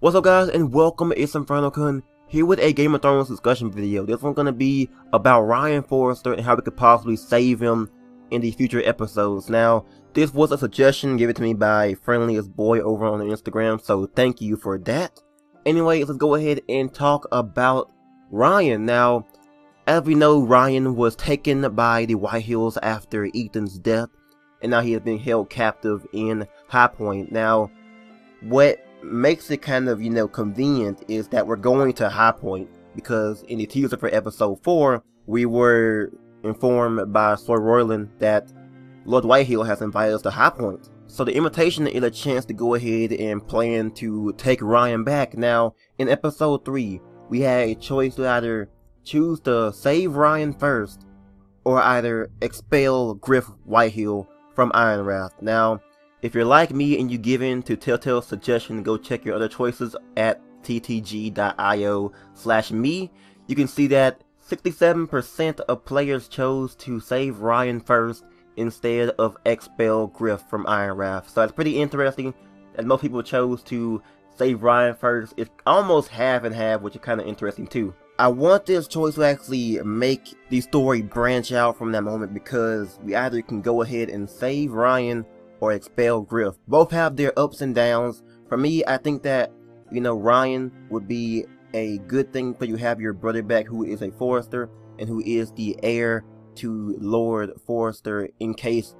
What's up guys, and welcome. It's InfernoKun here with a Game of Thrones discussion video. This one's gonna be about Ryon Forrester and how we could possibly save him in the future episodes. Now, this was a suggestion given to me by Friendliest Boy over on Instagram, so thank you for that. Anyways, let's go ahead and talk about Ryon. Now, as we know, Ryon was taken by the Whitehills after Ethan's death, and now he has been held captive in Highpoint. Now, what makes it kind of, convenient is that we're going to Highpoint, because in the teaser for episode 4, we were informed by Sir Royland that Ludd Whitehill has invited us to Highpoint. So the invitation is a chance to go ahead and plan to take Ryon back. Now, in episode 3, we had a choice to either choose to save Ryon first, or either expel Gywn Whitehill from Ironrath. Now, if you're like me and you give in to Telltale's suggestion, go check your other choices at ttg.io/me. You can see that 67% of players chose to save Ryon first instead of expel Gywn from Ironrath. So it's pretty interesting that most people chose to save Ryon first. It's almost half and half, which is kind of interesting too. I want this choice to actually make the story branch out from that moment, because we either can go ahead and save Ryon or expel Gywn. Both have their ups and downs. For me, I think that, Ryon would be a good thing for you to have your brother back, who is a Forrester and who is the heir to Lord Forrester in case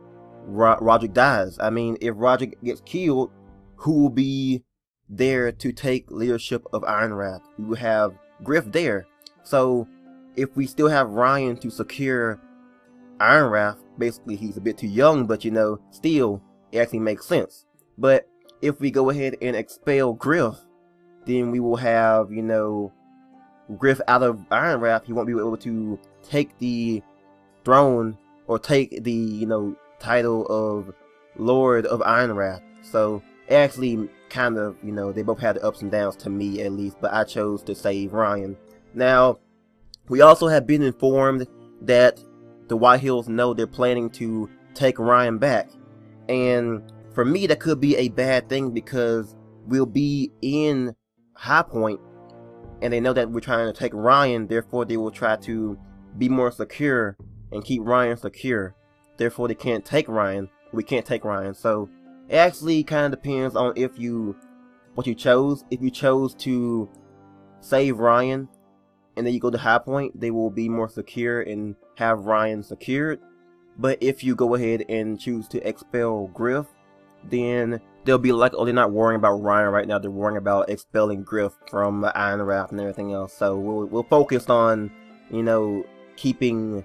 Roderick dies. I mean, if Roderick gets killed, who will be there to take leadership of Ironrath? We will have Gywn there. So if we still have Ryon to secure Ironrath, basically he's a bit too young, but still it actually makes sense. But if we go ahead and expel Gywn, then we will have, Gywn out of Ironrath. He won't be able to take the throne or take the, title of Lord of Ironrath. So it actually kind of, they both had the ups and downs to me at least, but I chose to save Ryon. Now, we also have been informed that the Whitehills know they're planning to take Ryon back. And for me, that could be a bad thing, because we'll be in Highpoint and they know that we're trying to take Ryon. Therefore, they will try to be more secure and keep Ryon secure. Therefore, they can't take Ryon. We can't take Ryon. So it actually kind of depends on what you chose. If you chose to save Ryon and then you go to Highpoint, they will be more secure and have Ryon secured. But if you go ahead and choose to expel Gywn, then they'll be like, oh, they're not worrying about Ryon right now. They're worrying about expelling Gywn from Ironrath and everything else. So we'll focus on, keeping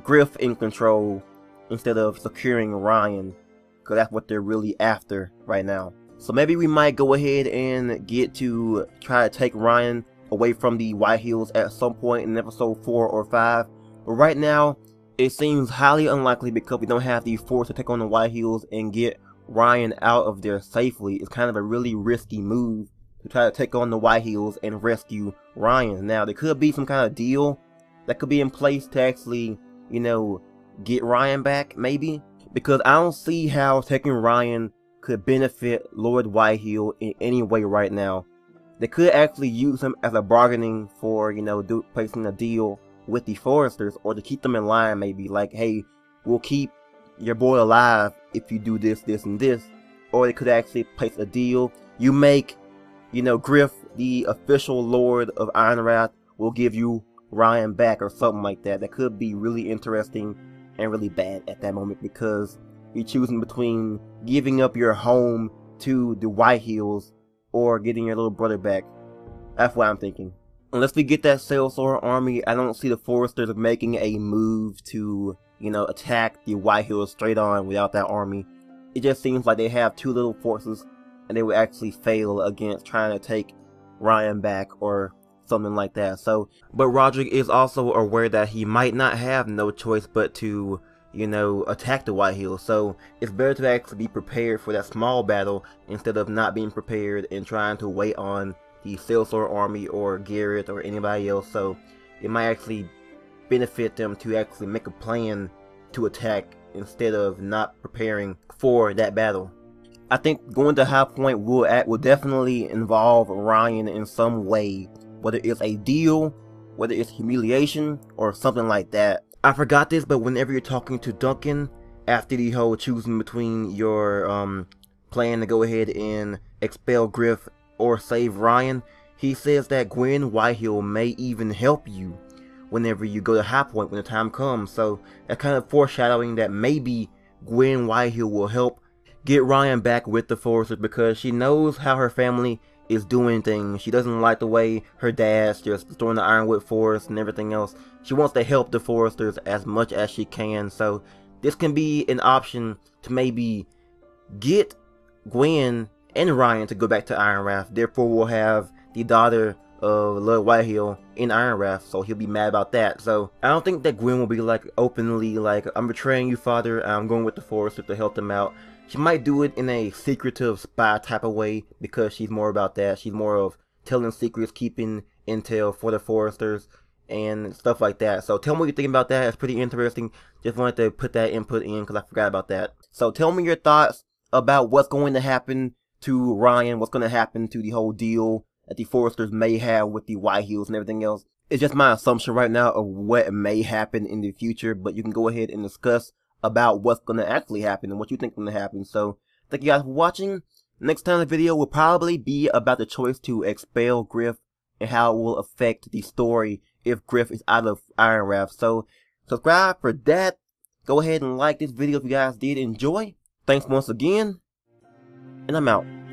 Gywn in control instead of securing Ryon, because that's what they're really after right now. So maybe we might go ahead and get to try to take Ryon away from the Whitehills at some point in episode 4 or 5. But right now, it seems highly unlikely, because we don't have the force to take on the Whitehills and get Ryon out of there safely. It's kind of a really risky move to try to take on the Whitehills and rescue Ryon. Now, there could be some kind of deal that could be in place to actually, get Ryon back, maybe. Because I don't see how taking Ryon could benefit Lord Whitehill in any way right now. They could actually use him as a bargaining for, placing a deal with the Forresters, or to keep them in line, maybe like, hey, we'll keep your boy alive if you do this, this, and this. Or they could actually place a deal. You make, Gywn the official Lord of Ironrath, we'll give you Ryon back, or something like that. That could be really interesting and really bad at that moment, because you're choosing between giving up your home to the Whitehills or getting your little brother back. That's what I'm thinking. Unless we get that Telltale army, I don't see the Forresters making a move to, attack the Whitehills straight on without that army. It just seems like they have too little forces, and they will actually fail against trying to take Ryon back or something like that. So, but Roderick is also aware that he might not have no choice but to, attack the Whitehills. So it's better to actually be prepared for that small battle instead of not being prepared and trying to wait on the Telltale army or Garrett or anybody else. So it might actually benefit them to actually make a plan to attack instead of not preparing for that battle. I think going to Highpoint will definitely involve Ryon in some way, whether it's a deal, whether it's humiliation, or something like that. I forgot this, but whenever you're talking to Duncan, after the whole choosing between your plan to go ahead and expel Griff or save Ryon, he says that Gywn Whitehill may even help you whenever you go to Highpoint when the time comes. So that's kind of foreshadowing that maybe Gywn Whitehill will help get Ryon back with the Forresters, because she knows how her family is doing things. She doesn't like the way her dad's just throwing the Ironwood Forest and everything else. She wants to help the Forresters as much as she can. So this can be an option to maybe get Gwyn and Ryon to go back to Ironrath. Therefore, we'll have the daughter of Ludd Whitehill in Ironrath, so he'll be mad about that. So I don't think that Gwyn will be like openly like, I'm betraying you, father, I'm going with the Forresters to help them out. She might do it in a secretive spy type of way, because she's more about that. She's more of telling secrets, keeping intel for the Forresters and stuff like that. So tell me what you think about that. It's pretty interesting. Just wanted to put that input in because I forgot about that. So tell me your thoughts about what's going to happen to Ryon, what's going to happen to the whole deal that the Forresters may have with the Whitehills and everything else. It's just my assumption right now of what may happen in the future, but you can go ahead and discuss about what's going to actually happen and what you think is going to happen. So thank you guys for watching. Next time the video will probably be about the choice to expel Griff and how it will affect the story if Griff is out of Ironrath. So subscribe for that. Go ahead and like this video if you guys did enjoy. Thanks once again, and I'm out.